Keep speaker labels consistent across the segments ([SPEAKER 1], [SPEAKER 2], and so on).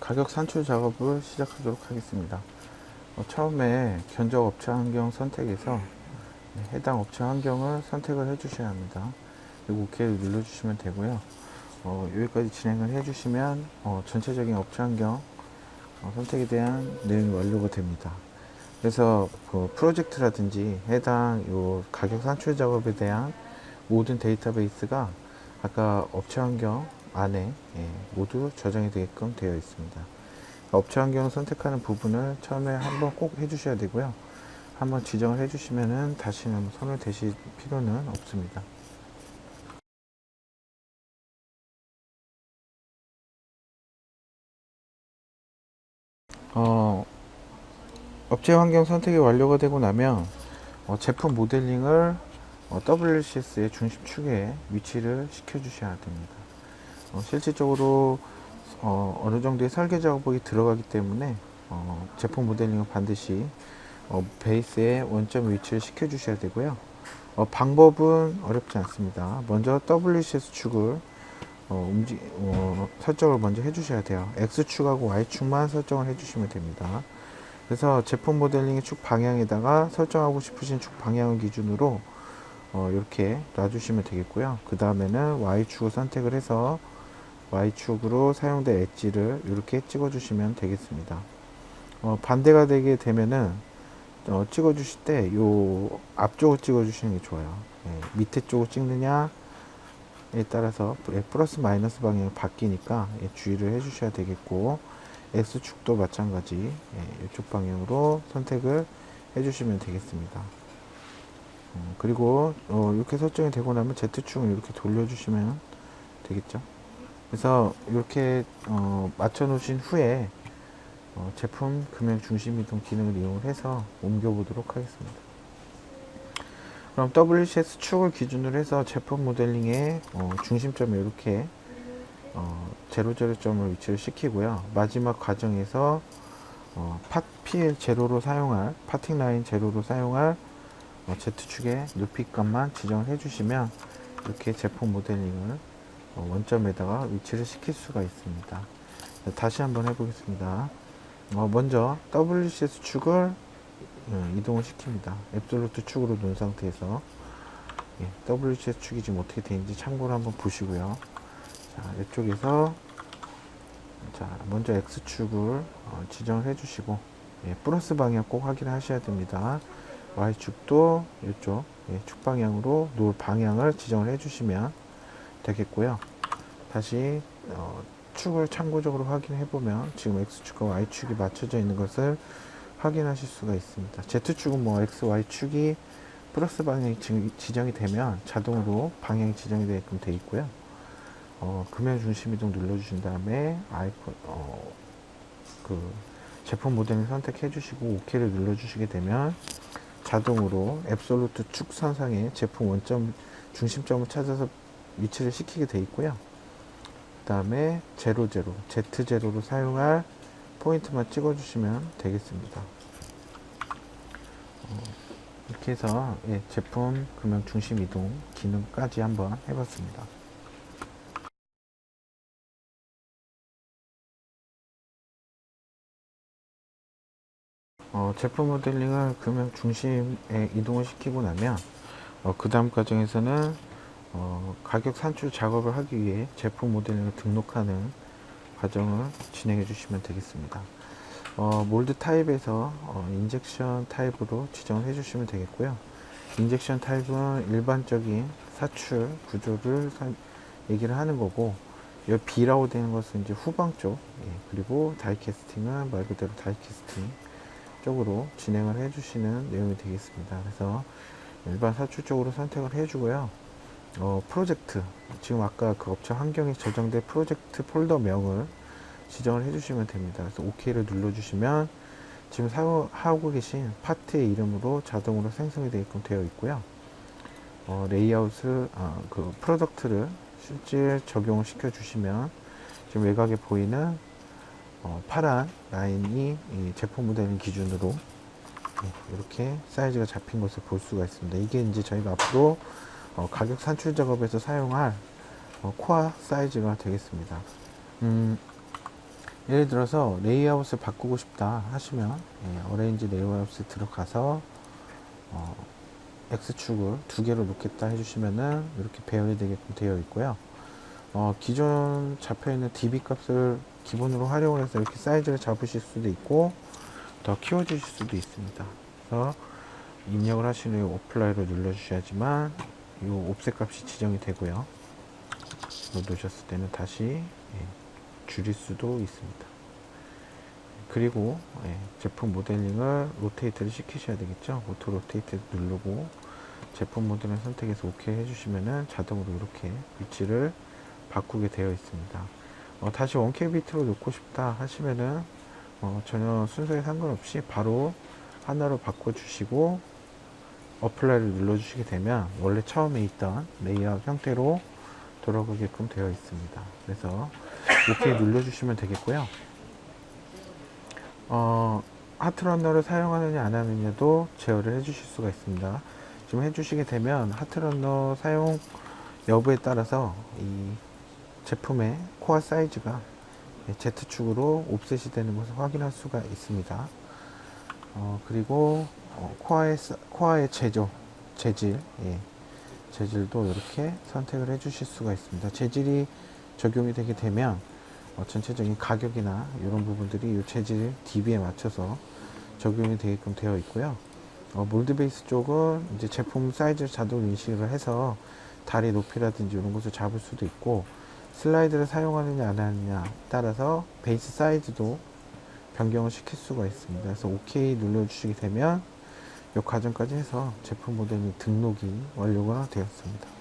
[SPEAKER 1] 가격 산출 작업을 시작하도록 하겠습니다. 처음에 견적 업체 환경 선택에서 해당 업체 환경을 선택을 해 주셔야 합니다. 그리고 OK를 눌러 주시면 되고요. 여기까지 진행을 해 주시면 전체적인 업체 환경 선택에 대한 내용이 완료가 됩니다. 그래서 그 프로젝트라든지 해당 요 가격 산출 작업에 대한 모든 데이터베이스가 아까 업체 환경 안에 모두 저장이 되게끔 되어 있습니다. 업체 환경을 선택하는 부분을 처음에 한번 꼭 해주셔야 되고요. 한번 지정을 해주시면은 다시는 손을 대실 필요는 없습니다. 업체 환경 선택이 완료가 되고 나면 제품 모델링을 WCS의 중심축에 위치를 시켜 주셔야 됩니다. 실질적으로 어느 정도의 설계 작업이 들어가기 때문에 제품 모델링은 반드시 베이스에 원점 위치를 시켜 주셔야 되고요. 방법은 어렵지 않습니다. 먼저 WCS 축을 설정을 먼저 해 주셔야 돼요. X축하고 Y축만 설정을 해 주시면 됩니다. 그래서 제품 모델링의 축 방향에다가 설정하고 싶으신 축 방향을 기준으로 이렇게 놔주시면 되겠고요. 그 다음에는 Y축을 선택을 해서 Y축으로 사용된 엣지를 이렇게 찍어 주시면 되겠습니다. 반대가 되게 되면은 찍어 주실 때 요 앞쪽을 찍어 주시는 게 좋아요. 밑에 쪽을 찍느냐에 따라서 플러스 마이너스 방향이 바뀌니까 주의를 해 주셔야 되겠고, X축도 마찬가지 이쪽 방향으로 선택을 해 주시면 되겠습니다. 그리고 이렇게 설정이 되고 나면 Z축을 이렇게 돌려주시면 되겠죠. 그래서 이렇게 맞춰 놓으신 후에 제품 금형 중심 이동 기능을 이용해서 옮겨 보도록 하겠습니다. 그럼 WCS 축을 기준으로 해서 제품 모델링의 중심점에 이렇게 00점을 위치를 시키고요. 마지막 과정에서 PL 제로로 사용할 파팅 라인 제로로 사용할 Z축의 높이값만 지정을 해주시면 이렇게 제품 모델링을 원점에다가 위치를 시킬 수가 있습니다. 다시 한번 해보겠습니다. 먼저 WCS 축을 이동을 시킵니다. 앱솔루트 축으로 놓은 상태에서 WCS 축이 지금 어떻게 되는지 참고로 한번 보시고요. 자, 이쪽에서 먼저 X축을 지정을 해주시고 플러스 방향 꼭 확인하셔야 됩니다. Y축도 이쪽 축 방향으로 놓을 방향을 지정을 해주시면 되겠고요. 다시 축을 참고적으로 확인해 보면 지금 X축과 Y축이 맞춰져 있는 것을 확인하실 수가 있습니다. Z축은 뭐 X, Y축이 플러스 방향이 지정이 되면 자동으로 방향이 지정이 되게끔 되어 있고요. 금형 중심 이동 눌러주신 다음에 아이콘 그 제품 모델을 선택해 주시고 OK를 눌러주시게 되면 자동으로 앱솔루트 축 선상에 제품 원점 중심점을 찾아서 위치를 시키게 되어 있고요. 그 다음에 00, Z0로 사용할 포인트만 찍어주시면 되겠습니다. 이렇게 해서 제품 금형 중심 이동 기능까지 한번 해봤습니다. 제품 모델링을 금형 중심에 이동을 시키고 나면 그 다음 과정에서는 가격 산출 작업을 하기 위해 제품 모델링을 등록하는 과정을 진행해 주시면 되겠습니다. 몰드 타입에서 인젝션 타입으로 지정을 해 주시면 되겠고요. 인젝션 타입은 일반적인 사출 구조를 얘기를 하는 거고, 이 B라고 되는 것은 이제 후방 쪽, 그리고 다이캐스팅은 말 그대로 다이캐스팅 쪽으로 진행을 해 주시는 내용이 되겠습니다. 그래서 일반 사출 쪽으로 선택을 해 주고요. 프로젝트, 지금 아까 그 업체 환경에 저장된 프로젝트 폴더명을 지정을 해주시면 됩니다. 그래서 OK를 눌러주시면 지금 사용하고 계신 파트의 이름으로 자동으로 생성이 되게끔 되어 있고요. 레이아웃을, 그 프로덕트를 실질 적용을 시켜주시면 지금 외곽에 보이는 파란 라인이 이 제품 모델링 기준으로 이렇게 사이즈가 잡힌 것을 볼 수가 있습니다. 이게 이제 저희가 앞으로 가격 산출 작업에서 사용할 코어 사이즈가 되겠습니다. 예를 들어서 레이아웃을 바꾸고 싶다 하시면 어레인지 레이아웃에 들어가서 X축을 두 개로 놓겠다 해주시면은 이렇게 배열이 되게끔 되어 있고요. 기존 잡혀있는 DB 값을 기본으로 활용을 해서 이렇게 사이즈를 잡으실 수도 있고 더 키워주실 수도 있습니다. 그래서 입력을 하신 후에 어플라이로 눌러주셔야지만 이 옵셋 값이 지정이 되고요. 놓으셨을 때는 다시 줄일 수도 있습니다. 그리고 제품 모델링을 로테이트를 시키셔야 되겠죠. 오토 로테이트 누르고 제품 모델을 선택해서 OK 해주시면은 자동으로 이렇게 위치를 바꾸게 되어 있습니다. 다시 1K 비트로 놓고 싶다 하시면은 전혀 순서에 상관없이 바로 하나로 바꿔주시고 어플라이를 눌러주시게 되면 원래 처음에 있던 레이아웃 형태로 돌아가게끔 되어 있습니다. 그래서 OK 눌러주시면 되겠고요. 하트러너를 사용하느냐 안 하느냐도 제어를 해주실 수가 있습니다. 지금 해주시게 되면 하트러너 사용 여부에 따라서 이 제품의 코어 사이즈가 Z축으로 옵셋이 되는 것을 확인할 수가 있습니다. 그리고 코어의 재질, 재질도 이렇게 선택을 해 주실 수가 있습니다. 재질이 적용이 되게 되면 전체적인 가격이나 이런 부분들이 이 재질 DB에 맞춰서 적용이 되게끔 되어 있고요. 몰드 베이스 쪽은 이제 제품 사이즈를 자동 인식을 해서 다리 높이라든지 이런 것을 잡을 수도 있고, 슬라이드를 사용하느냐 안 하느냐 따라서 베이스 사이즈도 변경을 시킬 수가 있습니다. 그래서 OK 눌러주시게 되면 이 과정까지 해서 제품 모델이 등록이 완료가 되었습니다.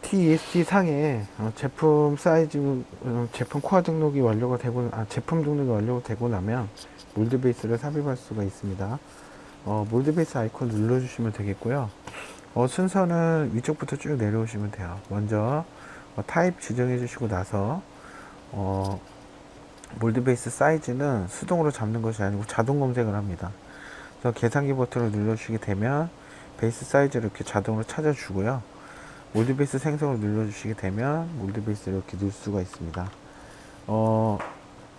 [SPEAKER 1] TEST 상에 제품 사이즈, 제품 코어 등록이 완료가 되고, 제품 등록이 완료가 되고 나면 몰드 베이스를 삽입할 수가 있습니다. 몰드 베이스 아이콘 눌러주시면 되겠고요. 순서는 위쪽부터 쭉 내려오시면 돼요. 먼저 타입 지정해 주시고 나서 몰드 베이스 사이즈는 수동으로 잡는 것이 아니고 자동 검색을 합니다. 그래서 계산기 버튼을 눌러주시게 되면 베이스 사이즈를 이렇게 자동으로 찾아주고요. 몰드 베이스 생성을 눌러주시게 되면 몰드 베이스를 이렇게 넣을 수가 있습니다.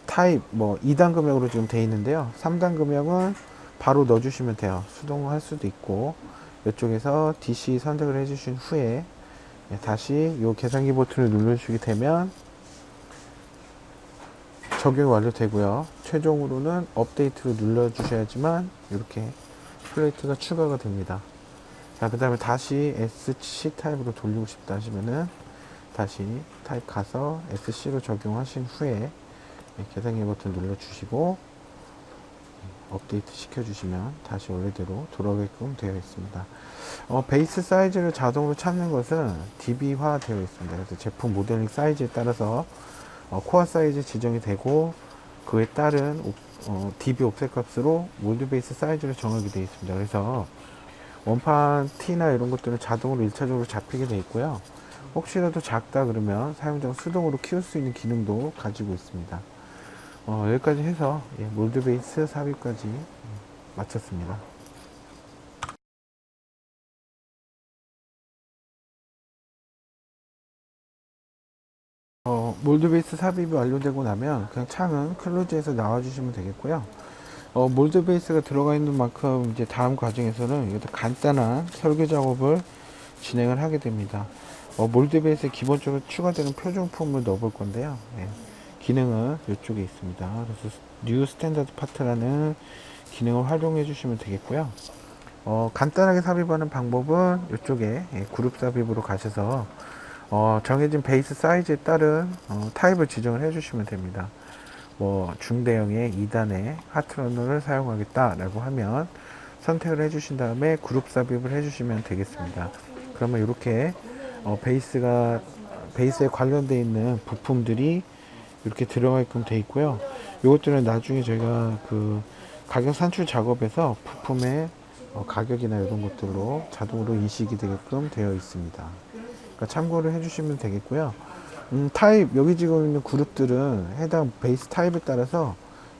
[SPEAKER 1] 타입 2단 금형으로 지금 되어 있는데요. 3단 금형은 바로 넣어주시면 돼요. 수동으로 할 수도 있고, 이쪽에서 DC 선택을 해주신 후에 다시 이 계산기 버튼을 눌러주시게 되면 적용이 완료되고요. 최종으로는 업데이트를 눌러주셔야지만 이렇게 플레이트가 추가가 됩니다. 자, 그 다음에 다시 SC 타입으로 돌리고 싶다 하시면은 다시 타입 가서 SC로 적용하신 후에 계산기 버튼 눌러주시고 업데이트 시켜주시면 다시 원래대로 돌아오게끔 되어 있습니다. 베이스 사이즈를 자동으로 찾는 것은 DB화 되어 있습니다. 그래서 제품 모델링 사이즈에 따라서 코어 사이즈 지정이 되고, 그에 따른 DB 옵셋 값으로 몰드 베이스 사이즈를 정하게 되어 있습니다. 그래서 원판 T나 이런 것들은 자동으로 1차적으로 잡히게 되어 있고요. 혹시라도 작다 그러면 사용자가 수동으로 키울 수 있는 기능도 가지고 있습니다. 여기까지 해서 몰드 베이스 삽입까지 마쳤습니다. 몰드 베이스 삽입이 완료되고 나면 그냥 창은 클로즈해서 나와주시면 되겠고요. 몰드 베이스가 들어가 있는 만큼 이제 다음 과정에서는 이것도 간단한 설계 작업을 진행을 하게 됩니다. 몰드 베이스에 기본적으로 추가되는 표준품을 넣어볼 건데요. 기능은 이쪽에 있습니다. 그래서 뉴 스탠다드 파트라는 기능을 활용해 주시면 되겠고요. 간단하게 삽입하는 방법은 이쪽에 그룹 삽입으로 가셔서 정해진 베이스 사이즈에 따른 타입을 지정을 해 주시면 됩니다. 중대형의 2단의 하트러너를 사용하겠다 라고 하면 선택을 해 주신 다음에 그룹 삽입을 해 주시면 되겠습니다. 그러면 이렇게 베이스에 관련되어 있는 부품들이 이렇게 들어가게끔 되어 있고요. 이것들은 나중에 저희가 그 가격 산출 작업에서 부품의 가격이나 이런 것들로 자동으로 인식이 되게끔 되어 있습니다. 그러니까 참고를 해주시면 되겠고요. 타입, 여기 지금 있는 그룹들은 해당 베이스 타입에 따라서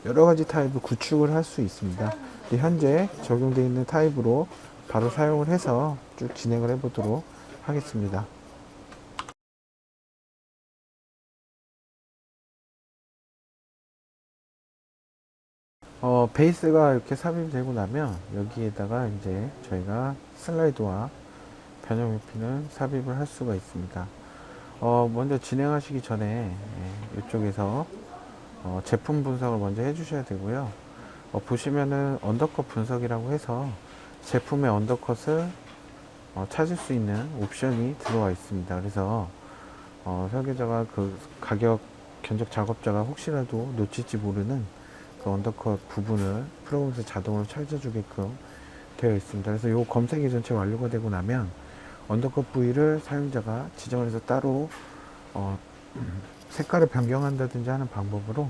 [SPEAKER 1] 여러 가지 타입을 구축을 할 수 있습니다. 현재 적용되어 있는 타입으로 바로 사용을 해서 쭉 진행을 해 보도록 하겠습니다. 베이스가 이렇게 삽입되고 나면 여기에다가 이제 저희가 슬라이드와 변형 핀을 삽입을 할 수가 있습니다. 먼저 진행하시기 전에 이쪽에서 제품 분석을 먼저 해주셔야 되고요. 보시면은 언더컷 분석이라고 해서 제품의 언더컷을 찾을 수 있는 옵션이 들어와 있습니다. 그래서 설계자가 그 가격 견적 작업자가 혹시라도 놓칠지 모르는 그 언더컷 부분을 프로그램에서 자동으로 찾아주게끔 되어 있습니다. 그래서 이 검색이 전체 완료가 되고 나면 언더컷 부위를 사용자가 지정을 해서 따로 색깔을 변경한다든지 하는 방법으로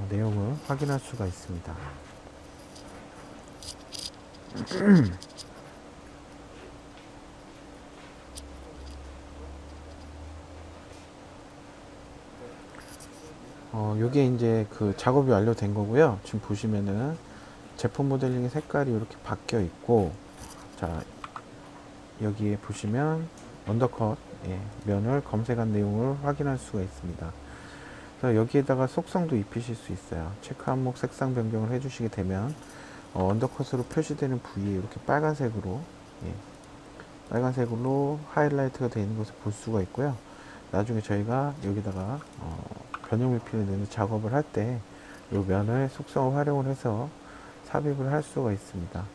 [SPEAKER 1] 내용을 확인할 수가 있습니다. 요게 이제 그 작업이 완료된 거고요. 지금 보시면은 제품 모델링의 색깔이 이렇게 바뀌어 있고, 자, 여기에 보시면 언더컷 면을 검색한 내용을 확인할 수가 있습니다. 그래서 여기에다가 속성도 입히실 수 있어요. 체크 항목 색상 변경을 해주시게 되면 언더컷으로 표시되는 부위에 이렇게 빨간색으로 하이라이트가 되어 있는 것을 볼 수가 있고요. 나중에 저희가 여기다가 변형 밀필을 내는 작업을 할 때 이 면의 속성을 활용을 해서 삽입을 할 수가 있습니다.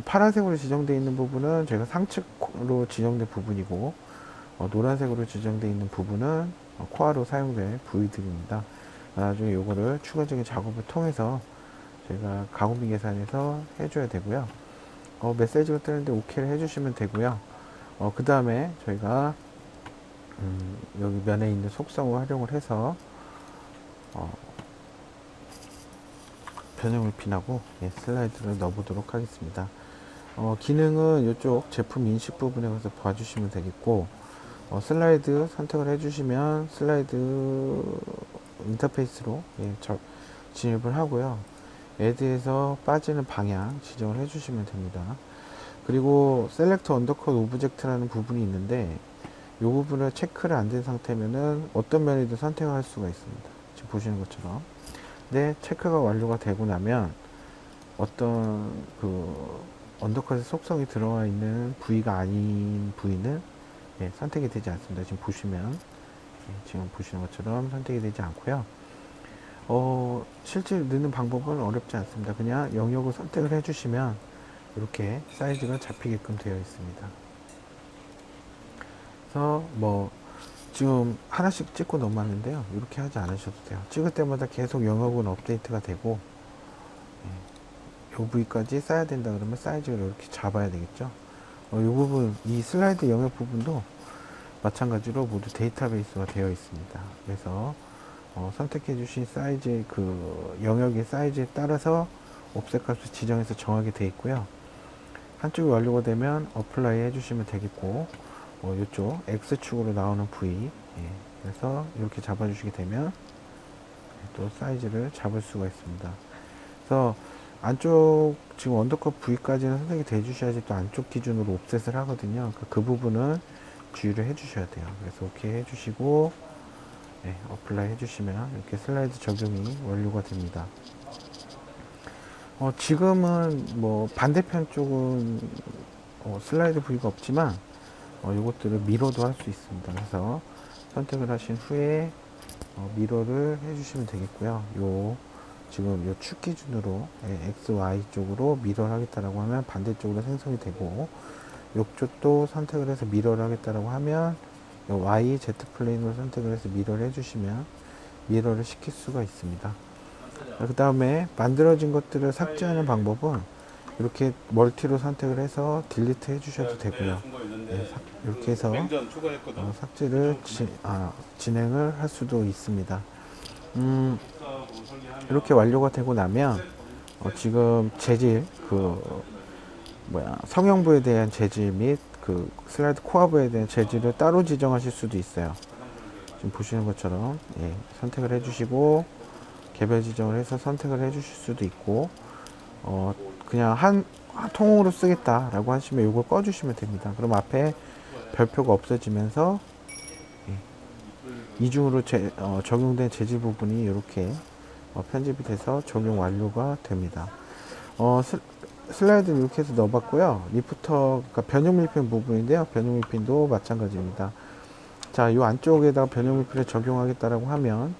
[SPEAKER 1] 파란색으로 지정되어 있는 부분은 저희가 상측으로 지정된 부분이고, 노란색으로 지정되어 있는 부분은 코어로 사용될 부위들입니다. 나중에 요거를 추가적인 작업을 통해서 저희가 가공비 계산해서 해줘야 되고요. 메시지가 뜨는데 OK를 해주시면 되고요. 그 다음에 저희가 여기 면에 있는 속성을 활용을 해서 변형을 핀하고 슬라이드를 넣어보도록 하겠습니다. 기능은 이쪽 제품 인식 부분에 가서 봐주시면 되겠고, 슬라이드 선택을 해주시면 슬라이드 인터페이스로 진입을 하고요. 애드에서 빠지는 방향 지정을 해주시면 됩니다. 그리고 셀렉트 언더컷 오브젝트라는 부분이 있는데 이 부분을 체크를 안 된 상태면은 어떤 면이든 선택할 수가 있습니다. 지금 보시는 것처럼. 근데 체크가 완료가 되고 나면 어떤 그 언더컷의 속성이 들어와 있는 부위가 아닌 부위는 선택이 되지 않습니다. 지금 보시면 지금 보시는 것처럼 선택이 되지 않고요. 실제 넣는 방법은 어렵지 않습니다. 그냥 영역을 선택을 해주시면 이렇게 사이즈가 잡히게끔 되어 있습니다. 그래서 지금 하나씩 찍고 넘어왔는데요. 이렇게 하지 않으셔도 돼요. 찍을 때마다 계속 영역은 업데이트가 되고, 이 부위까지 쌓아야 된다 그러면 사이즈를 이렇게 잡아야 되겠죠. 이 부분, 이 슬라이드 영역 부분도 마찬가지로 모두 데이터베이스가 되어 있습니다. 그래서 선택해 주신 사이즈, 그 영역의 사이즈에 따라서 옵셋 값을 지정해서 정하게 되어 있고요. 한쪽이 완료가 되면 어플라이 해주시면 되겠고, 이쪽 X축으로 나오는 부위, 그래서 이렇게 잡아주시게 되면 또 사이즈를 잡을 수가 있습니다. 그래서 안쪽 지금 언더컷 부위까지는 선택이 돼 주셔야지 또 안쪽 기준으로 옵셋을 하거든요. 그 부분은 주의를 해 주셔야 돼요. 그래서 오케이 해주시고 어플라이 해주시면 이렇게 슬라이드 적용이 완료가 됩니다. 지금은 반대편 쪽은 슬라이드 부위가 없지만 이것들을 미러도 할 수 있습니다. 그래서 선택을 하신 후에 미러를 해주시면 되겠고요. 지금 요 축 기준으로 X, Y 쪽으로 미러를 하겠다라고 하면 반대쪽으로 생성이 되고, 이쪽도 선택을 해서 미러를 하겠다라고 하면 Y, Z 플레인으로 선택을 해서 미러를 해주시면 미러를 시킬 수가 있습니다. 그 다음에 만들어진 것들을 삭제하는 방법은 이렇게 멀티로 선택을 해서 딜리트 해주셔도 되고요. 이렇게 해서 삭제를 진행을 할 수도 있습니다. 이렇게 완료가 되고 나면 지금 재질 성형부에 대한 재질 및 그 슬라이드 코어부에 대한 재질을 따로 지정하실 수도 있어요. 지금 보시는 것처럼 선택을 해주시고 개별 지정을 해서 선택을 해주실 수도 있고, 그냥 통으로 쓰겠다 라고 하시면 이걸 꺼주시면 됩니다. 그럼 앞에 별표가 없어지면서 이중으로 적용된 재질 부분이 이렇게 편집이 돼서 적용 완료가 됩니다. 슬라이드를 이렇게 해서 넣어봤고요. 리프터, 그러니까 변형 밀핀 부분인데요. 변형 밀핀도 마찬가지입니다. 자, 이 안쪽에다가 변형 밀핀을 적용하겠다라고 하면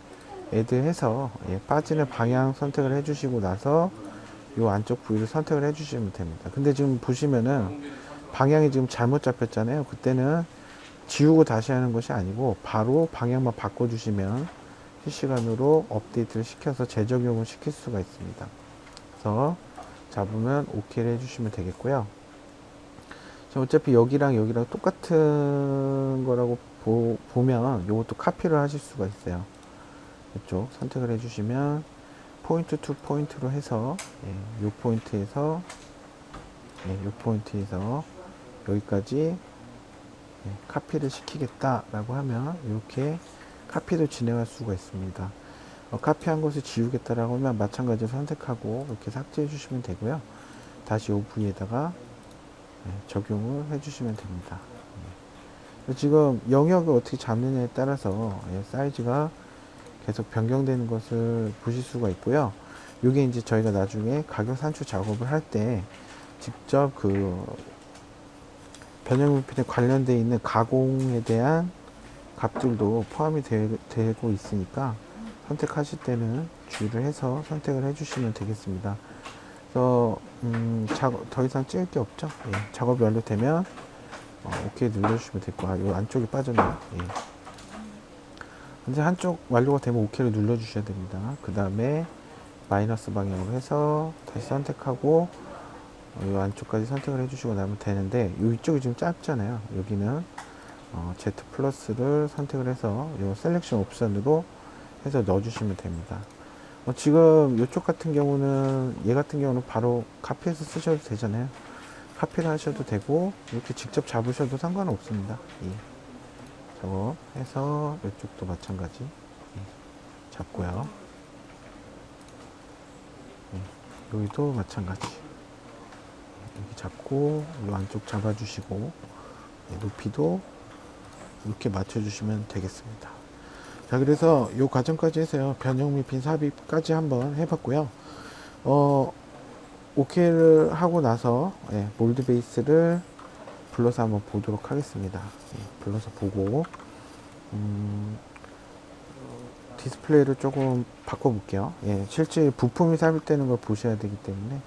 [SPEAKER 1] 애드해서 빠지는 방향 선택을 해주시고 나서 이 안쪽 부위를 선택을 해주시면 됩니다. 근데 지금 보시면은 방향이 지금 잘못 잡혔잖아요. 그때는 지우고 다시 하는 것이 아니고 바로 방향만 바꿔주시면 실시간으로 업데이트를 시켜서 재적용을 시킬 수가 있습니다. 그래서 잡으면 OK를 해주시면 되겠고요. 자, 어차피 여기랑 여기랑 똑같은 거라고 보면 이것도 카피를 하실 수가 있어요. 이쪽 선택을 해주시면 포인트 투 포인트로 해서 이 포인트에서 이 포인트에서 여기까지 카피를 시키겠다라고 하면 이렇게 카피도 진행할 수가 있습니다. 카피한 것을 지우겠다라고 하면 마찬가지로 선택하고 이렇게 삭제해 주시면 되고요. 다시 이 부위에다가 적용을 해 주시면 됩니다. 지금 영역을 어떻게 잡느냐에 따라서 사이즈가 계속 변경되는 것을 보실 수가 있고요. 이게 이제 저희가 나중에 가격 산출 작업을 할 때 직접 그 변형 물품에 관련되어 있는 가공에 대한 값들도 포함이 되고 있으니까 선택하실 때는 주의를 해서 선택을 해주시면 되겠습니다. 그래서 더 이상 찍을 게 없죠. 작업이 완료되면 OK 눌러주시면 될 거예요. 이 안쪽이 빠졌네요. 근데 한쪽 완료가 되면 OK를 눌러주셔야 됩니다. 그 다음에 마이너스 방향으로 해서 다시 선택하고 이 안쪽까지 선택을 해주시고 나면 되는데 이쪽이 지금 짧잖아요. 여기는 Z 플러스를 선택을 해서 이 셀렉션 옵션으로 해서 넣어주시면 됩니다. 지금 이쪽 같은 경우는 얘 같은 경우는 바로 카피해서 쓰셔도 되잖아요. 카피를 하셔도 되고 이렇게 직접 잡으셔도 상관은 없습니다. 저거 해서 이쪽도 마찬가지 잡고요. 여기도 마찬가지 여기 잡고 이 안쪽 잡아주시고 높이도 이렇게 맞춰주시면 되겠습니다. 자, 그래서 이 과정까지 해서요 변형 밀핀 삽입까지 한번 해봤고요. OK를 하고 나서 몰드 베이스를 불러서 한번 보도록 하겠습니다. 불러서 보고 디스플레이를 조금 바꿔볼게요. 실제 부품이 삽입되는 걸 보셔야 되기 때문에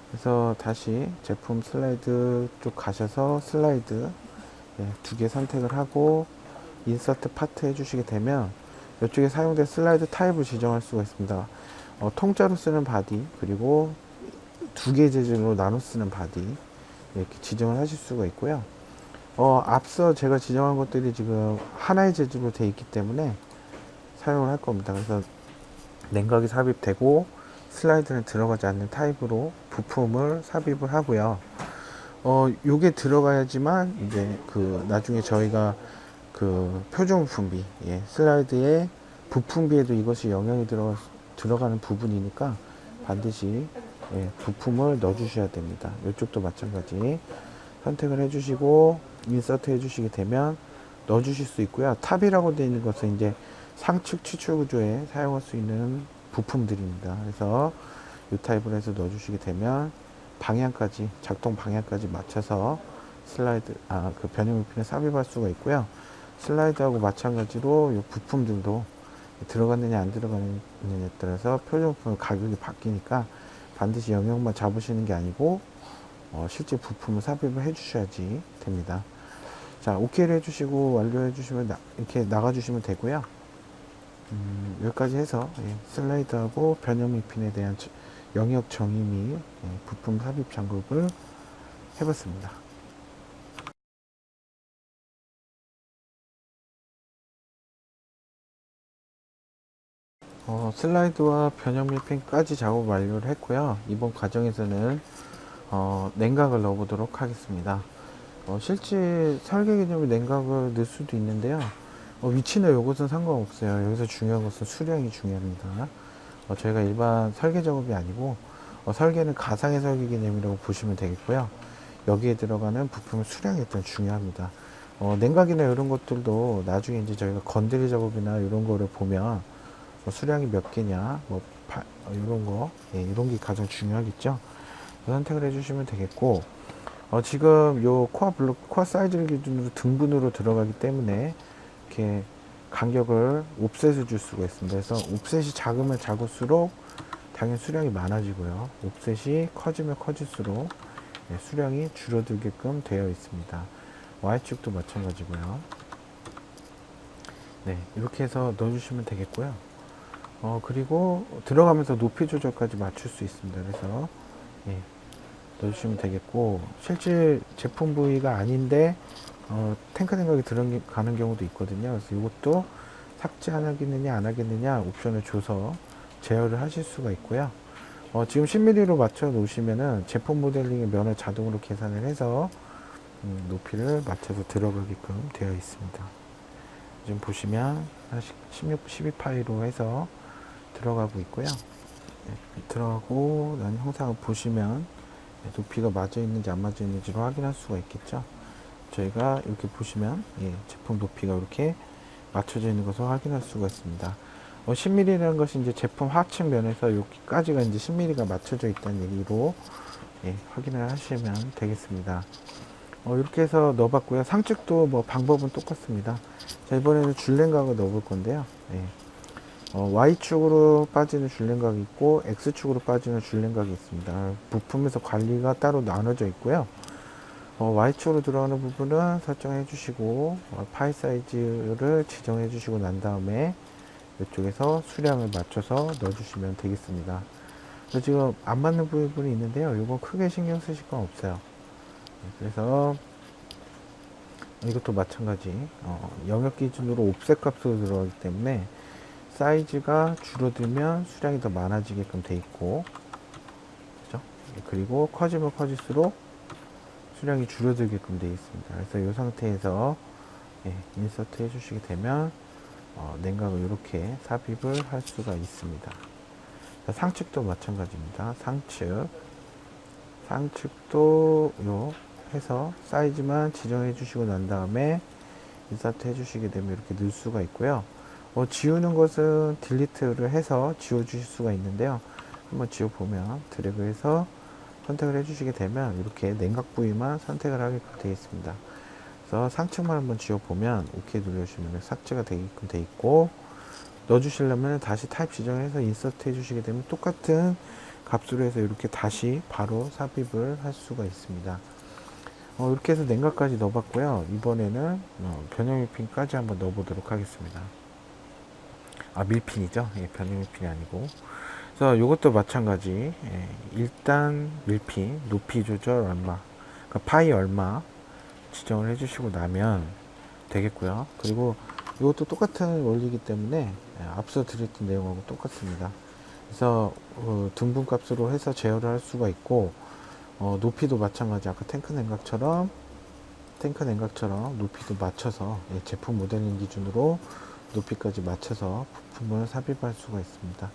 [SPEAKER 1] 그래서 다시 제품 슬라이드 쪽 가셔서 슬라이드 두 개 선택을 하고 인서트 파트 해주시게 되면 이쪽에 사용된 슬라이드 타입을 지정할 수가 있습니다. 통짜로 쓰는 바디 그리고 두 개 재질로 나눠 쓰는 바디 이렇게 지정을 하실 수가 있고요. 앞서 제가 지정한 것들이 지금 하나의 재질로 되어 있기 때문에 사용을 할 겁니다. 그래서 냉각이 삽입되고 슬라이드는 들어가지 않는 타입으로 부품을 삽입을 하고요. 요게 들어가야지만 이제 그 나중에 저희가 그 표준 부품비 슬라이드에 부품비에도 이것이 영향이 들어가는 부분이니까 반드시 부품을 넣어 주셔야 됩니다. 이쪽도 마찬가지 선택을 해 주시고 인서트 해 주시게 되면 넣어 주실 수 있고요. 탑이라고 되어 있는 것은 이제 상측 추출 구조에 사용할 수 있는 부품들입니다. 그래서 이 타입으로 해서 넣어 주시게 되면 방향까지 작동 방향까지 맞춰서 슬라이드 그 변형 물품에 삽입할 수가 있고요. 슬라이드하고 마찬가지로 이 부품들도 들어갔느냐 안 들어갔느냐에 따라서 표준품 가격이 바뀌니까 반드시 영역만 잡으시는 게 아니고 실제 부품을 삽입을 해 주셔야지 됩니다. 자, OK를 해주시고 완료해 주시면 이렇게 나가 주시면 되고요. 여기까지 해서 슬라이드하고 변형 밀핀에 대한 영역 정의 및 부품 삽입 작업을 해봤습니다. 슬라이드와 변형 밀핀까지 작업 완료를 했고요. 이번 과정에서는 냉각을 넣어 보도록 하겠습니다. 실제 설계 개념이 냉각을 넣을 수도 있는데요. 위치나 요것은 상관없어요. 여기서 중요한 것은 수량이 중요합니다. 저희가 일반 설계 작업이 아니고 설계는 가상의 설계 개념이라고 보시면 되겠고요. 여기에 들어가는 부품의 수량이 일단 중요합니다. 냉각이나 이런 것들도 나중에 이제 저희가 건드리 작업이나 이런 거를 보면 수량이 몇 개냐, 이런 거, 예, 이런 게 가장 중요하겠죠. 선택을 해주시면 되겠고, 지금 요 코어 사이즈를 기준으로 등분으로 들어가기 때문에 이렇게 간격을 옵셋을 줄 수가 있습니다. 그래서 옵셋이 작으면 작을수록 당연히 수량이 많아지고요. 옵셋이 커지면 커질수록 수량이 줄어들게끔 되어 있습니다. Y축도 마찬가지고요. 네, 이렇게 해서 넣어주시면 되겠고요. 그리고 들어가면서 높이 조절까지 맞출 수 있습니다. 그래서 예, 넣어주시면 되겠고, 실제 제품 부위가 아닌데 탱크 냉각이 들어가는 경우도 있거든요. 그래서 이것도 삭제 안 하겠느냐 안 하겠느냐 옵션을 줘서 제어를 하실 수가 있고요. 지금 10mm로 맞춰 놓으시면은 제품 모델링의 면을 자동으로 계산을 해서 높이를 맞춰서 들어가게끔 되어 있습니다. 지금 보시면 16, 12파이로 해서 들어가고 있고요. 네, 들어가고 난 형상을 보시면 높이가 맞아 있는지 안 맞아 있는지를 확인할 수가 있겠죠. 저희가 이렇게 보시면 제품 높이가 이렇게 맞춰져 있는 것을 확인할 수가 있습니다. 10mm라는 것이 이제 제품 하층 면에서 여기까지가 이제 10mm가 맞춰져 있다는 얘기로 확인을 하시면 되겠습니다. 이렇게 해서 넣어봤고요. 상측도 뭐 방법은 똑같습니다. 자, 이번에는 줄냉각을 넣어볼 건데요. Y축으로 빠지는 줄냉각이 있고 X축으로 빠지는 줄냉각이 있습니다. 부품에서 관리가 따로 나눠져 있고요. Y축으로 들어가는 부분은 설정해 주시고 파이 사이즈를 지정해 주시고 난 다음에 이쪽에서 수량을 맞춰서 넣어 주시면 되겠습니다. 지금 안 맞는 부분이 있는데요. 이건 크게 신경 쓰실 건 없어요. 그래서 이것도 마찬가지 영역 기준으로 옵셋 값으로 들어가기 때문에 사이즈가 줄어들면 수량이 더 많아지게끔 돼 있고, 그죠? 그리고 커지면 커질수록 수량이 줄어들게끔 되어 있습니다. 그래서 이 상태에서 인서트 해주시게 되면 냉각을 이렇게 삽입을 할 수가 있습니다. 상측도 마찬가지입니다. 상측도 해서 사이즈만 지정해 주시고 난 다음에 인서트 해주시게 되면 이렇게 넣을 수가 있고요. 지우는 것은 딜리트를 해서 지워 주실 수가 있는데요. 한번 지워 보면 드래그해서 선택을 해주시게 되면 이렇게 냉각 부위만 선택을 하게끔 되어 있습니다. 그래서 상층만 한번 지워보면 OK 누르시면 삭제가 되게끔 되어 있고, 넣어주시려면 다시 타입 지정해서 인서트 해주시게 되면 똑같은 값으로 해서 이렇게 다시 바로 삽입을 할 수가 있습니다. 이렇게 해서 냉각까지 넣어봤고요. 이번에는 변형 밀핀까지 한번 넣어보도록 하겠습니다. 밀핀이죠. 변형 밀핀이 아니고. 그래서 이것도 마찬가지. 일단 밀핀 높이 조절 얼마, 그러니까 파이 얼마 지정을 해주시고 나면 되겠고요. 그리고 이것도 똑같은 원리이기 때문에 앞서 드렸던 내용하고 똑같습니다. 그래서 등분 값으로 해서 제어를 할 수가 있고, 높이도 마찬가지. 아까 탱크 냉각처럼 높이도 맞춰서 제품 모델링 기준으로 높이까지 맞춰서 부품을 삽입할 수가 있습니다.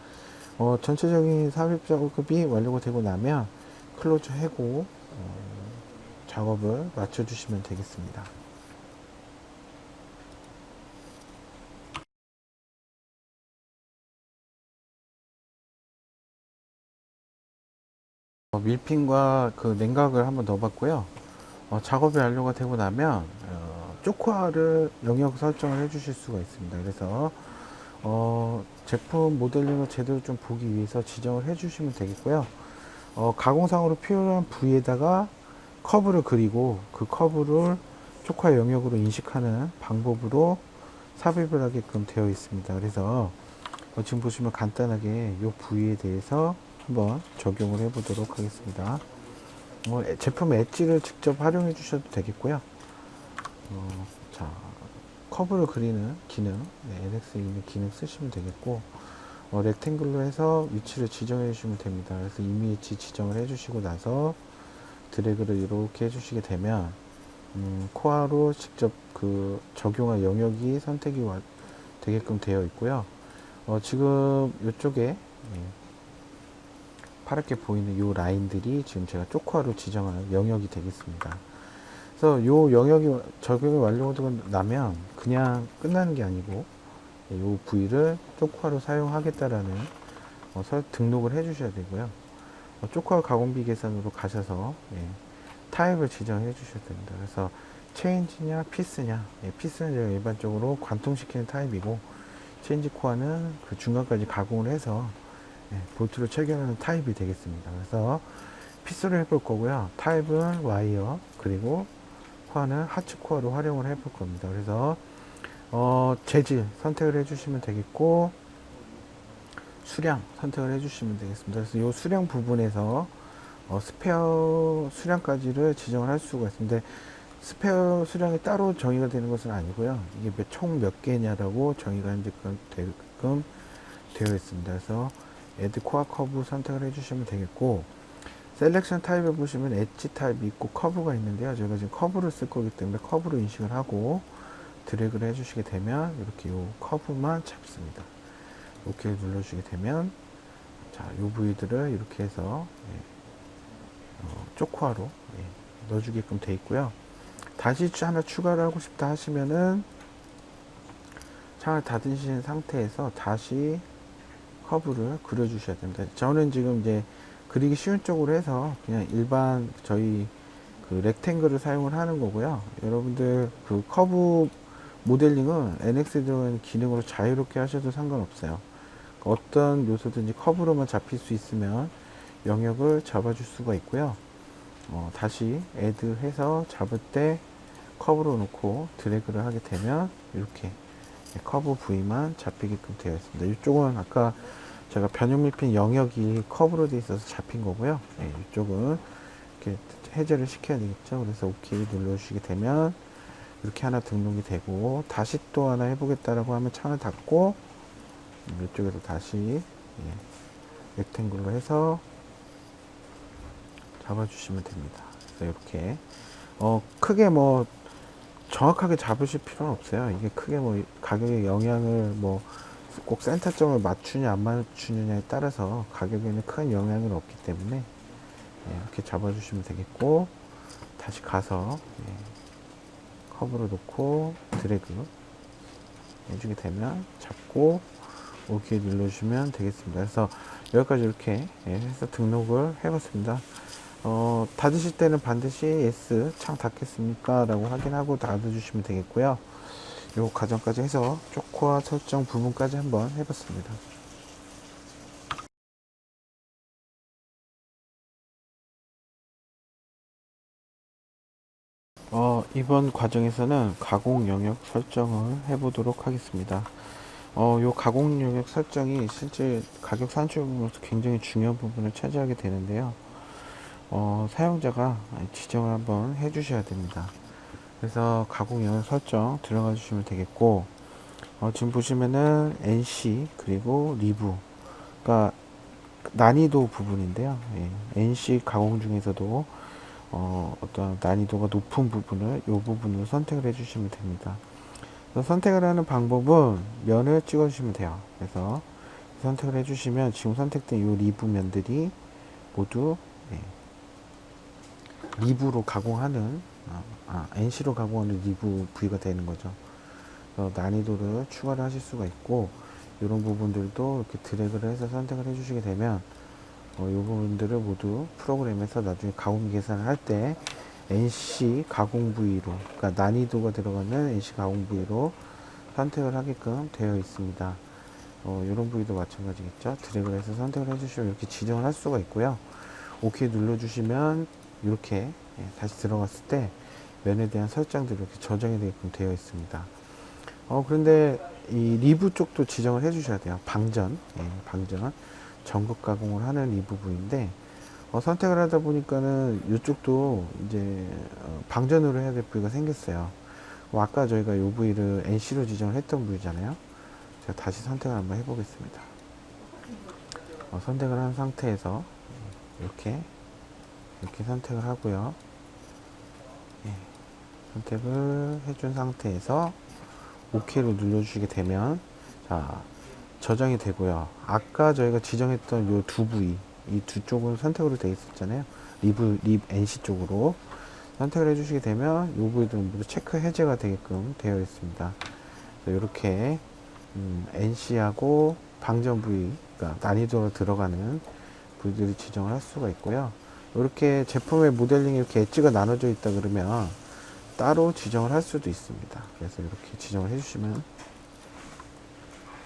[SPEAKER 1] 전체적인 삽입 작업이 완료가 되고 나면 클로즈 해고 작업을 맞춰 주시면 되겠습니다. 밀핀과 그 냉각을 한번 넣어봤고요. 작업이 완료가 되고 나면 쪼크화를 영역 설정을 해 주실 수가 있습니다. 그래서 제품 모델링을 제대로 좀 보기 위해서 지정을 해 주시면 되겠고요. 가공상으로 필요한 부위에다가 커브를 그리고 그 커브를 쪼크화 영역으로 인식하는 방법으로 삽입을 하게끔 되어 있습니다. 그래서 지금 보시면 간단하게 이 부위에 대해서 한번 적용을 해 보도록 하겠습니다. 제품 엣지를 직접 활용해 주셔도 되겠고요. 자, 커브를 그리는 기능, NX에 있는 기능 쓰시면 되겠고, 렉탱글로 해서 위치를 지정해 주시면 됩니다. 그래서 이미 위치 지정을 해 주시고 나서 드래그를 이렇게 해 주시게 되면 코어로 직접 그 적용할 영역이 선택이 되게끔 되어 있고요. 지금 이쪽에 파랗게 보이는 요 라인들이 지금 제가 초코화로 지정한 영역이 되겠습니다. 그래서 요 영역이 적용이 완료되고 나면 그냥 끝나는 게 아니고 요 부위를 초코화로 사용하겠다라는 등록을 해 주셔야 되고요. 초코화 가공비 계산으로 가셔서 타입을 지정해 주셔야 됩니다. 그래서 체인지냐 피스냐, 피스는 제가 일반적으로 관통시키는 타입이고 체인지 코어는 그 중간까지 가공을 해서 볼트로 체결하는 타입이 되겠습니다. 그래서 피스를 해볼 거고요. 타입은 와이어, 그리고 코어는 하츠 코어로 활용을 해볼 겁니다. 그래서 재질 선택을 해주시면 되겠고 수량 선택을 해주시면 되겠습니다. 그래서 이 수량 부분에서 스페어 수량까지를 지정을 할 수가 있는데 스페어 수량이 따로 정의가 되는 것은 아니고요. 이게 총 몇 개냐라고 정의가 되게끔 되어 있습니다. 그래서 Add Core Curve 선택을 해주시면 되겠고 셀렉션 타입에 보시면 엣지 타입이 있고 커브가 있는데요. 저희가 지금 커브를 쓸 거기 때문에 커브로 인식을 하고 드래그를 해주시게 되면 이렇게 요 커브만 잡습니다. OK 눌러주시게 되면 자, 요 부위들을 이렇게 해서 초코화로 넣어주게끔 되어 있고요. 다시 하나 추가를 하고 싶다 하시면은 창을 닫으신 상태에서 다시 커브를 그려 주셔야 됩니다. 저는 지금 이제 그리기 쉬운 쪽으로 해서 그냥 일반 저희 그 렉탱글을 사용을 하는 거고요. 여러분들 그 커브 모델링은 NX에 들어가는 기능으로 자유롭게 하셔도 상관없어요. 어떤 요소든지 커브로만 잡힐 수 있으면 영역을 잡아줄 수가 있고요. 다시 애드 해서 잡을 때 커브로 놓고 드래그를 하게 되면 이렇게 커브 부위만 잡히게끔 되어 있습니다. 이쪽은 아까 제가 변형 밀핀 영역이 커브로 되어 있어서 잡힌 거고요. 이쪽은 이렇게 해제를 시켜야 되겠죠. 그래서 OK 눌러주시게 되면 이렇게 하나 등록이 되고 다시 또 하나 해보겠다라고 하면 창을 닫고 이쪽에서 다시 렉탱글로 해서 잡아주시면 됩니다. 그래서 이렇게 크게 뭐 정확하게 잡으실 필요는 없어요. 이게 크게 뭐 가격에 영향을 뭐 꼭 센터점을 맞추냐 안 맞추느냐에 따라서 가격에는 큰 영향은 없기 때문에 이렇게 잡아주시면 되겠고 다시 가서 커브로 놓고 드래그 해주게 되면 잡고 OK 눌러주시면 되겠습니다. 그래서 여기까지 이렇게 해서 등록을 해봤습니다. 닫으실 때는 반드시 yes 창 닫겠습니까? 라고 확인하고 닫아주시면 되겠고요. 요 과정까지 해서 초코화 설정 부분까지 한번 해봤습니다. 이번 과정에서는 가공 영역 설정을 해보도록 하겠습니다. 요 가공 영역 설정이 실제 가격 산출으로서 굉장히 중요한 부분을 차지하게 되는데요. 사용자가 지정을 한번 해 주셔야 됩니다. 그래서 가공 영역 설정 들어가 주시면 되겠고 지금 보시면은 NC 그리고 리브 그러니까 난이도 부분인데요. NC 가공 중에서도 어떤 난이도가 높은 부분을 이 부분을 선택을 해 주시면 됩니다. 선택을 하는 방법은 면을 찍어 주시면 돼요. 그래서 선택을 해 주시면 지금 선택된 이 리브 면들이 모두 리브로 가공하는 NC로 가공하는 리브 부위가 되는 거죠. 난이도를 추가를 하실 수가 있고 이런 부분들도 이렇게 드래그를 해서 선택을 해 주시게 되면 이 부분들을 모두 프로그램에서 나중에 가공 계산을 할 때 NC 가공 부위로 그러니까 난이도가 들어가는 NC 가공 부위로 선택을 하게끔 되어 있습니다. 이런 부위도 마찬가지겠죠. 드래그를 해서 선택을 해주시면 이렇게 지정을 할 수가 있고요. OK 눌러주시면 이렇게 다시 들어갔을 때 면에 대한 설정들이 이렇게 저장이 되게끔 되어 있습니다. 그런데 이 리브 쪽도 지정을 해 주셔야 돼요. 방전, 방전. 전극 가공을 하는 이 부분인데, 선택을 하다 보니까는 이쪽도 이제, 방전으로 해야 될 부위가 생겼어요. 아까 저희가 이 부위를 NC로 지정을 했던 부위잖아요. 제가 다시 선택을 한번 해보겠습니다. 선택을 한 상태에서, 이렇게 선택을 하고요. 선택을 해준 상태에서 OK를 눌러주시게 되면 자 저장이 되고요. 아까 저희가 지정했던 요 두 부위 이 두 쪽은 선택으로 되어 있었잖아요. 립 NC 쪽으로 선택을 해주시게 되면 이 부위들은 모두 체크 해제가 되게끔 되어 있습니다. 이렇게 NC하고 방전 부위, 그러니까 난이도로 들어가는 부위들이 지정을 할 수가 있고요. 이렇게 제품의 모델링이 이렇게 엣지가 나눠져 있다 그러면 따로 지정을 할 수도 있습니다. 그래서 이렇게 지정을 해주시면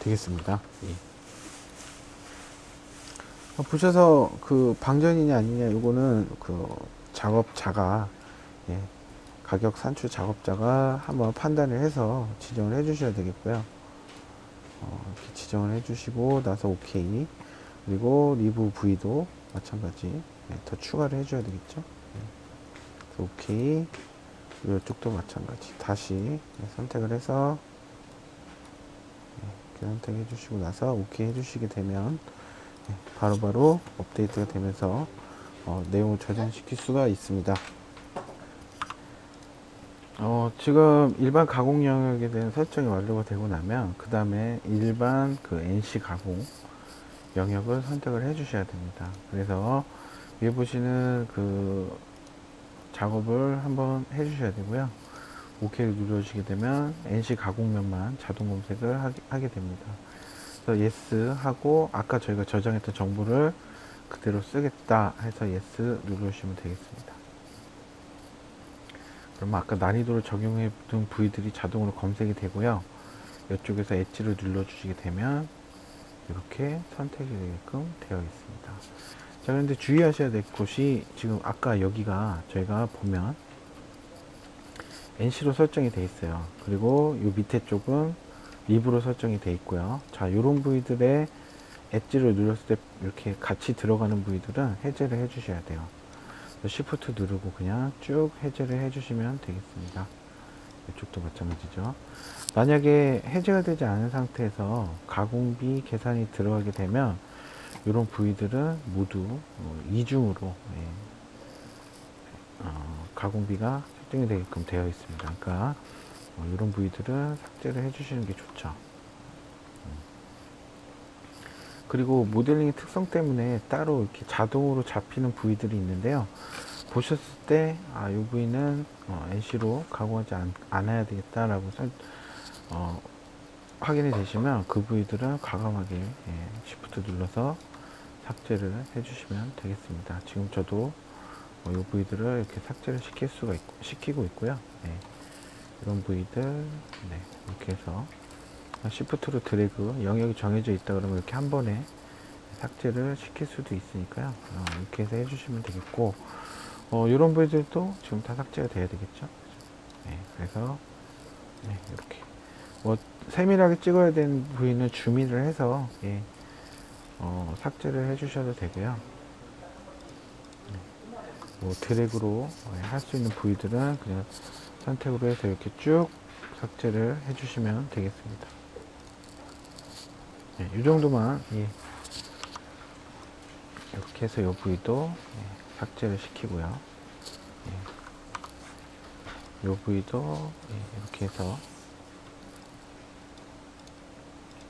[SPEAKER 1] 되겠습니다. 예. 보셔서 그 방전이냐 아니냐 요거는 그 작업자가, 예, 가격 산출 작업자가 한번 판단을 해서 지정을 해 주셔야 되겠고요. 이렇게 지정을 해 주시고 나서 OK, 그리고 리브 부위도 마찬가지, 예, 더 추가를 해 줘야 되겠죠. 예. OK, 이쪽도 마찬가지 다시, 예, 선택을 해서, 예, 이렇게 선택해 주시고 나서 OK 해 주시게 되면 바로바로 업데이트가 되면서 내용을 저장시킬 수가 있습니다. 지금 일반 가공 영역에 대한 설정이 완료가 되고 나면 그 다음에 일반 그 NC 가공 영역을 선택을 해 주셔야 됩니다. 그래서 위에 보시는 그 작업을 한번 해 주셔야 되고요. OK를 눌러주시게 되면 NC 가공면만 자동 검색을 하게 됩니다. 그래서 yes 하고 아까 저희가 저장했던 정보를 그대로 쓰겠다 해서 yes 눌러주시면 되겠습니다. 그러면 아까 난이도를 적용해 둔 부위들이 자동으로 검색이 되고요. 이쪽에서 엣지를 눌러주시게 되면 이렇게 선택이 되게끔 되어 있습니다. 자, 그런데 주의하셔야 될 것이 지금 아까 여기가 저희가 보면 NC로 설정이 되어 있어요. 그리고 이 밑에 쪽은 립으로 설정이 되어 있고요. 자, 이런 부위들의 엣지를 눌렀을 때 이렇게 같이 들어가는 부위들은 해제를 해 주셔야 돼요. Shift 누르고 그냥 쭉 해제를 해 주시면 되겠습니다. 이쪽도 마찬가지죠. 만약에 해제가 되지 않은 상태에서 가공비 계산이 들어가게 되면 이런 부위들은 모두 이중으로, 예, 가공비가 설정이 되게끔 되어 있습니다. 그러니까 이런 부위들은 삭제를 해 주시는 게 좋죠. 그리고 모델링의 특성 때문에 따로 이렇게 자동으로 잡히는 부위들이 있는데요. 보셨을 때, 이 부위는 NC로 가공하지 않아야 되겠다라고 확인이 되시면 그 부위들은 과감하게, 예, Shift 눌러서 삭제를 해주시면 되겠습니다. 지금 저도 이 부위들을 이렇게 삭제를 시키고 있고요. 네, 이런 부위들, 네, 이렇게 해서 Shift로 드래그, 영역이 정해져 있다 그러면 이렇게 한 번에 삭제를 시킬 수도 있으니까요. 이렇게 해서 해주시면 되겠고, 이런 부위들도 지금 다 삭제가 돼야 되겠죠. 네, 그래서 네, 이렇게 세밀하게 찍어야 되는 부위는 줌인을 해서, 예, 삭제를 해주셔도 되고요. 드래그로 할 수 있는 부위들은 그냥 선택으로 해서 이렇게 쭉 삭제를 해주시면 되겠습니다. 네, 이 정도만, 예, 이렇게 해서 이 부위도, 예, 삭제를 시키고요. 예, 이 부위도, 예, 이렇게 해서,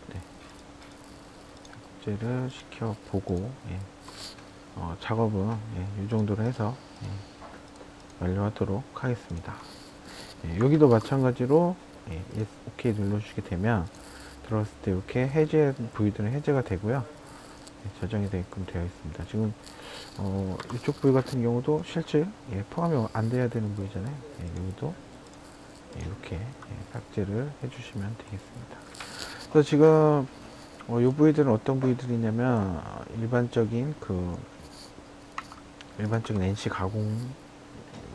[SPEAKER 1] 네, 삭제를 시켜보고, 예, 작업은, 예, 이 정도로 해서, 예, 완료하도록 하겠습니다. 예, 여기도 마찬가지로, 예, OK 눌러주시게 되면 들어갔을 때 이렇게 해제 부위들은 해제가 되고요. 예, 저장이 되게끔 되어 있습니다. 지금 이쪽 부위 같은 경우도 실제, 예, 포함이 안 돼야 되는 부위잖아요. 예, 여기도, 예, 이렇게, 예, 삭제를 해주시면 되겠습니다. 그래서 지금 이 부위들은 어떤 부위들이냐면 일반적인 NC 가공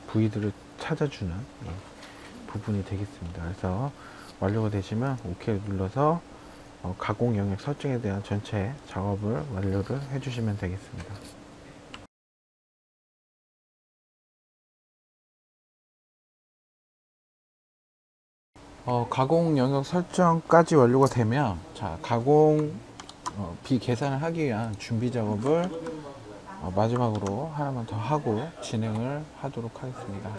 [SPEAKER 1] 부위들을 찾아주는, 예, 부분이 되겠습니다. 그래서 완료가 되시면 OK 눌러서 가공 영역 설정에 대한 전체 작업을 완료를 해주시면 되겠습니다. 가공 영역 설정까지 완료가 되면, 자, 가공 비 계산을 하기 위한 준비 작업을 마지막으로 하나만 더 하고 진행을 하도록 하겠습니다.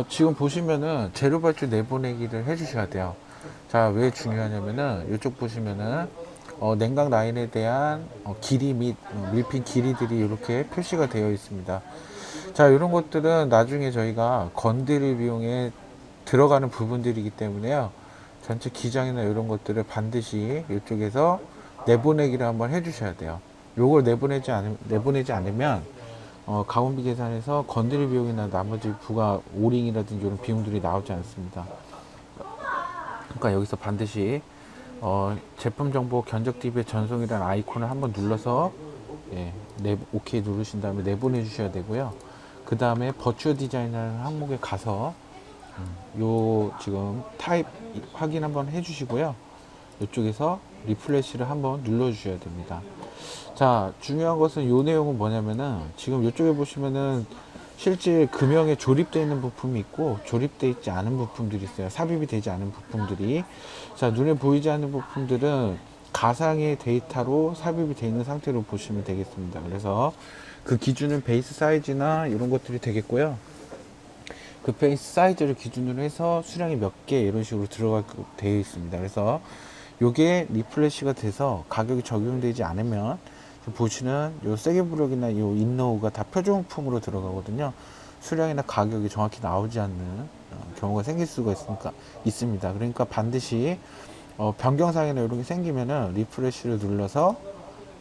[SPEAKER 1] 지금 보시면은 재료 발주 내보내기를 해 주셔야 돼요. 자, 왜 중요하냐면은 이쪽 보시면은 냉각 라인에 대한 길이 및 밀핀 길이들이 이렇게 표시가 되어 있습니다. 자, 이런 것들은 나중에 저희가 건드릴 비용에 들어가는 부분들이기 때문에요. 전체 기장이나 이런 것들을 반드시 이쪽에서 내보내기를 한번 해주셔야 돼요. 요걸 내보내지 않으면 가공비 계산에서 건드릴 비용이나 나머지 부가 오링이라든지 이런 비용들이 나오지 않습니다. 그러니까 여기서 반드시 제품 정보 견적 DB의 전송이라는 아이콘을 한번 눌러서 오케이 누르신 다음에 내보내 주셔야 되고요. 그 다음에 버추어 디자인이라는 항목에 가서 요 지금 타입 확인 한번 해주시고요. 이쪽에서 리플래시를 한번 눌러 주셔야 됩니다. 자, 중요한 것은 요 내용은 뭐냐면은 지금 이쪽에 보시면은 실제 금형에 조립되어 있는 부품이 있고 조립되어 있지 않은 부품들이 있어요. 삽입이 되지 않은 부품들이. 자, 눈에 보이지 않는 부품들은 가상의 데이터로 삽입이 되어 있는 상태로 보시면 되겠습니다. 그래서 그 기준은 베이스 사이즈나 이런 것들이 되겠고요. 그 베이스 사이즈를 기준으로 해서 수량이 몇 개 이런 식으로 들어가 되어 있습니다. 그래서 요게 리플래시가 돼서 가격이 적용되지 않으면 보시는 요 세게부력이나 요 인노우가 다 표준품으로 들어가거든요. 수량이나 가격이 정확히 나오지 않는 경우가 생길 수가 있습니다. 그러니까 반드시 변경사항이나 이런 게 생기면은 리프레시를 눌러서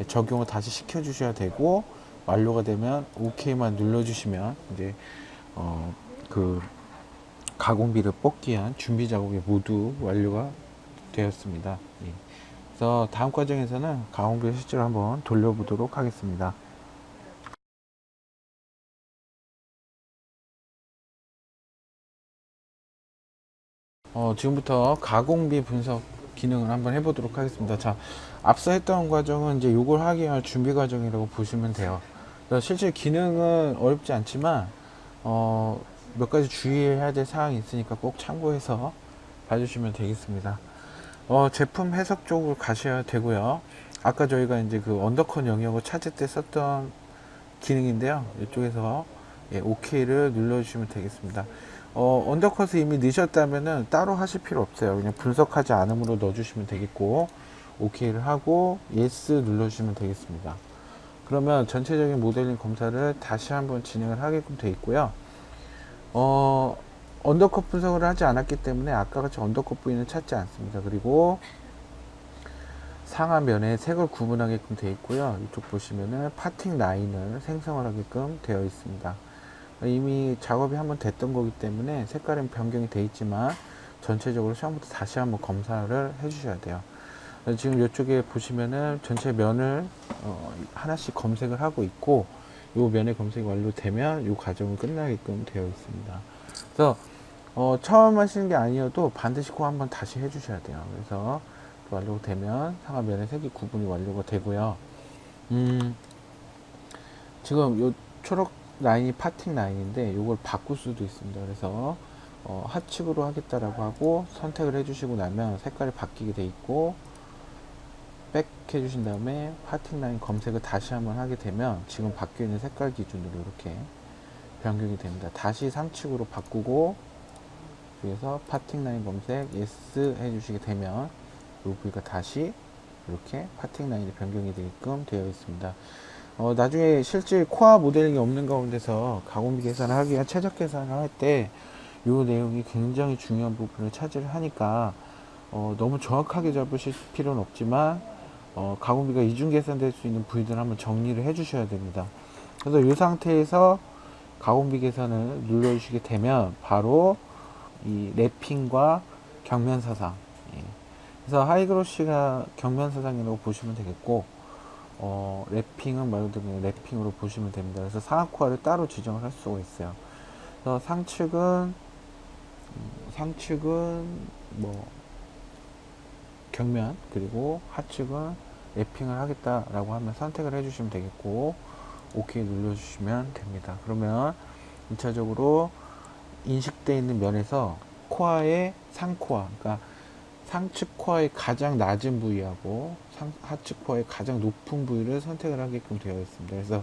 [SPEAKER 1] 적용을 다시 시켜 주셔야 되고, 완료가 되면 OK만 눌러 주시면 이제 그 가공비를 뽑기 위한 준비 작업이 모두 완료가 되었습니다. 예. 그래서 다음 과정에서는 가공비를 실제로 한번 돌려보도록 하겠습니다. 지금부터 가공비 분석 기능을 한번 해보도록 하겠습니다. 자, 앞서 했던 과정은 이제 이걸 하기 위한 준비 과정이라고 보시면 돼요. 실제 기능은 어렵지 않지만 몇 가지 주의해야 될 사항이 있으니까 꼭 참고해서 봐주시면 되겠습니다. 제품 해석 쪽으로 가셔야 되고요. 아까 저희가 이제 그 언더컷 영역을 찾을 때 썼던 기능인데요. 이쪽에서 OK를 눌러주시면 되겠습니다. 언더컷을 이미 넣으셨다면은 따로 하실 필요 없어요. 그냥 분석하지 않음으로 넣어주시면 되겠고, OK를 하고 Yes 눌러주시면 되겠습니다. 그러면 전체적인 모델링 검사를 다시 한번 진행을 하게끔 되어 있고요. 언더컷 분석을 하지 않았기 때문에 아까 같이 언더컷 부위는 찾지 않습니다. 그리고 상하면에 색을 구분하게끔 되어 있고요. 이쪽 보시면은 파팅 라인을 생성을 하게끔 되어 있습니다. 이미 작업이 한번 됐던 거기 때문에 색깔은 변경이 되어 있지만 전체적으로 처음부터 다시 한번 검사를 해 주셔야 돼요. 지금 이쪽에 보시면은 전체 면을 하나씩 검색을 하고 있고, 이 면의 검색이 완료되면 이 과정은 끝나게끔 되어 있습니다. 그래서 처음 하시는 게 아니어도 반드시 꼭 한번 다시 해 주셔야 돼요. 그래서 완료되면 상하면의 색이 구분이 완료가 되고요. 지금 요 초록 라인이 파팅 라인인데 이걸 바꿀 수도 있습니다. 그래서 하측으로 하겠다라고 하고 선택을 해주시고 나면 색깔이 바뀌게 돼 있고, 백 해주신 다음에 파팅 라인 검색을 다시 한번 하게 되면 지금 바뀌어 있는 색깔 기준으로 이렇게 변경이 됩니다. 다시 상측으로 바꾸고 여기서 파팅 라인 검색 yes 해주시게 되면 이 부위가 다시 이렇게 파팅 라인이 변경이 되게끔 되어 있습니다. 나중에 실제 코어 모델링이 없는 가운데서 가공비 계산을 하기 위한 최적 계산을 할 때 이 내용이 굉장히 중요한 부분을 차지를 하니까 너무 정확하게 잡으실 필요는 없지만 가공비가 이중 계산될 수 있는 부위들을 한번 정리를 해 주셔야 됩니다. 그래서 이 상태에서 가공비 계산을 눌러 주시게 되면 바로 이 랩핑과 경면 사상, 그래서 하이그로시가 경면 사상이라고 보시면 되겠고, 랩핑은 말 그대로 랩핑으로 보시면 됩니다. 그래서 상하 코어를 따로 지정을 할 수가 있어요. 그래서 상측은 뭐 경면, 그리고 하측은 랩핑을 하겠다라고 하면 선택을 해주시면 되겠고, OK 눌러주시면 됩니다. 그러면 1차적으로 인식되어 있는 면에서 코어의 상코어, 그러니까 상측 코어의 가장 낮은 부위하고 하측 코어의 가장 높은 부위를 선택을 하게끔 되어 있습니다. 그래서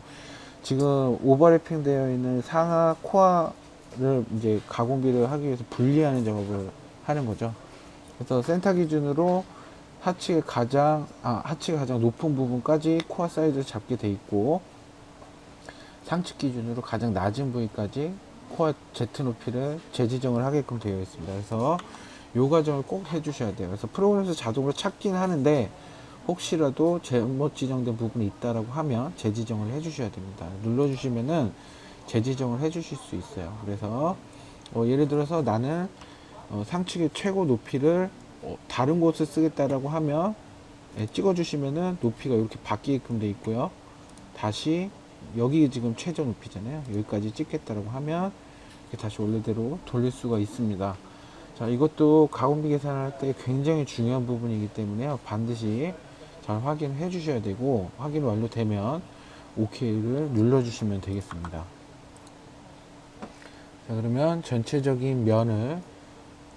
[SPEAKER 1] 지금 오버래핑 되어 있는 상하 코어를 이제 가공비를 하기 위해서 분리하는 작업을 하는 거죠. 그래서 센터 기준으로 하치가 가장 높은 부분까지 코어 사이즈를 잡게 돼 있고, 상측 기준으로 가장 낮은 부위까지 코어 Z 높이를 재지정을 하게끔 되어 있습니다. 그래서 이 과정을 꼭 해주셔야 돼요. 그래서 프로그램에서 자동으로 찾긴 하는데, 혹시라도 잘못 지정된 부분이 있다라고 하면 재지정을 해주셔야 됩니다. 눌러주시면은 재지정을 해주실 수 있어요. 그래서 예를 들어서 나는 상측의 최고 높이를 다른 곳을 쓰겠다라고 하면, 찍어주시면은 높이가 이렇게 바뀌게끔 되어 있고요. 다시 여기 지금 최저 높이잖아요. 여기까지 찍겠다라고 하면 다시 원래대로 돌릴 수가 있습니다. 자, 이것도 가공비 계산할 때 굉장히 중요한 부분이기 때문에요. 반드시 잘 확인해 주셔야 되고, 확인 완료되면 OK를 눌러주시면 되겠습니다. 자, 그러면 전체적인 면을,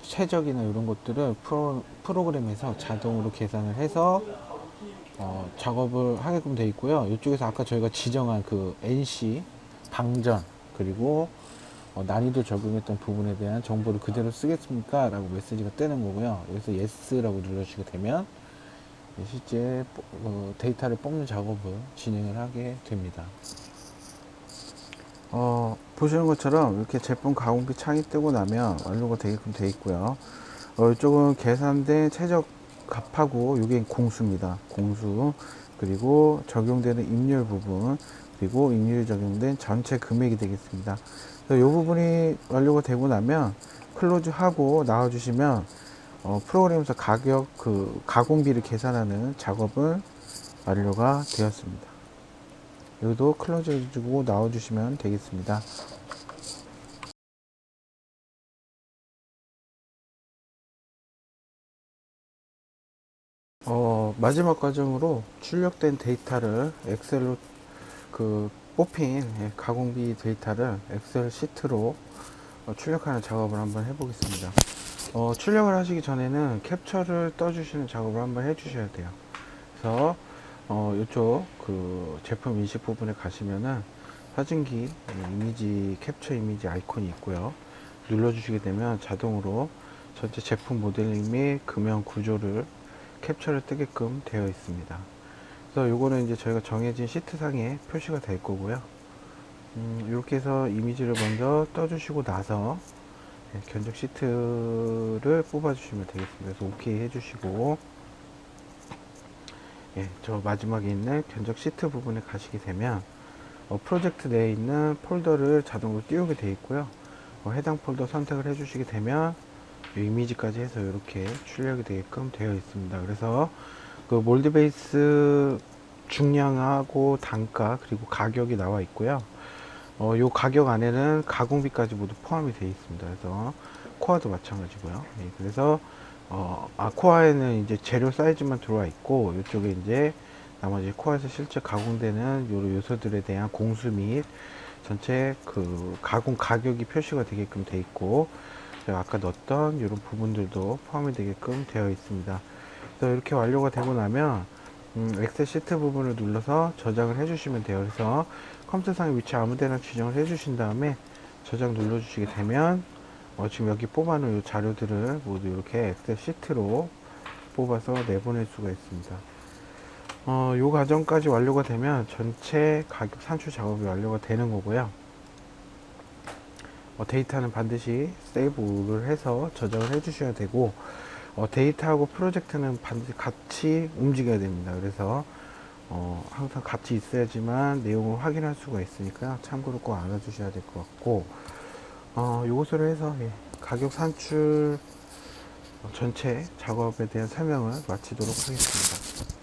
[SPEAKER 1] 최적이나 이런 것들을 프로그램에서 자동으로 계산을 해서 작업을 하게끔 되어 있고요. 이쪽에서 아까 저희가 지정한 그 NC, 방전, 그리고 난이도 적용했던 부분에 대한 정보를 그대로 쓰겠습니까? 라고 메시지가 뜨는 거고요. 여기서 Yes라고 눌러주시게 되면 실제 데이터를 뽑는 작업을 진행을 하게 됩니다. 보시는 것처럼 이렇게 제품 가공비 창이 뜨고 나면 완료가 되게끔 되어 있고요. 이쪽은 계산된 최적 값하고, 이게 공수입니다. 공수, 그리고 적용되는 임률 부분, 그리고 임률이 적용된 전체 금액이 되겠습니다. 이 부분이 완료가 되고 나면 클로즈 하고 나와주시면 프로그램에서 가공비를 계산하는 작업은 완료가 되었습니다. 여기도 클로즈 해주고 나와주시면 되겠습니다. 마지막 과정으로 출력된 데이터를 엑셀로 뽑힌 가공비 데이터를 엑셀 시트로 출력하는 작업을 한번 해보겠습니다. 출력을 하시기 전에는 캡처를 떠주시는 작업을 한번 해주셔야 돼요. 그래서 이쪽 제품 인식 부분에 가시면은 사진기 이미지 캡처 이미지 아이콘이 있고요. 눌러주시게 되면 자동으로 전체 제품 모델링 및 금형 구조를 캡처를 뜨게끔 되어 있습니다. 그래서 요거는 이제 저희가 정해진 시트상에 표시가 될 거고요. 이렇게 해서 이미지를 먼저 떠주시고 나서 견적 시트를 뽑아 주시면 되겠습니다. 그래서 OK 해주시고, 저 마지막에 있는 견적 시트 부분에 가시게 되면 프로젝트 내에 있는 폴더를 자동으로 띄우게 되어 있고요. 해당 폴더 선택을 해주시게 되면 이미지까지 해서 이렇게 출력이 되게끔 되어 있습니다. 그래서 그 몰드 베이스 중량하고 단가, 그리고 가격이 나와 있고요. 요 가격 안에는 가공비까지 모두 포함이 되어 있습니다. 그래서 코어도 마찬가지고요. 그래서 코어에는 이제 재료 사이즈만 들어와 있고, 이쪽에 이제 나머지 코어에서 실제 가공되는 요런 요소들에 대한 공수 및 전체 가공 가격이 표시가 되게끔 되어 있고, 제가 아까 넣었던 이런 부분들도 포함이 되게끔 되어 있습니다. 그래서 이렇게 완료가 되고 나면 엑셀 시트 부분을 눌러서 저장을 해주시면 돼요. 그래서 컴퓨터상의 위치 아무데나 지정을 해주신 다음에 저장 눌러주시게 되면 지금 여기 뽑아놓은 이 자료들을 모두 이렇게 엑셀 시트로 뽑아서 내보낼 수가 있습니다. 이 과정까지 완료가 되면 전체 가격 산출 작업이 완료가 되는 거고요. 데이터는 반드시 세이브를 해서 저장을 해 주셔야 되고, 데이터하고 프로젝트는 반드시 같이 움직여야 됩니다. 그래서 항상 같이 있어야지만 내용을 확인할 수가 있으니까 참고로 꼭 알아주셔야 될 것 같고, 요것으로 해서 가격 산출 전체 작업에 대한 설명을 마치도록 하겠습니다.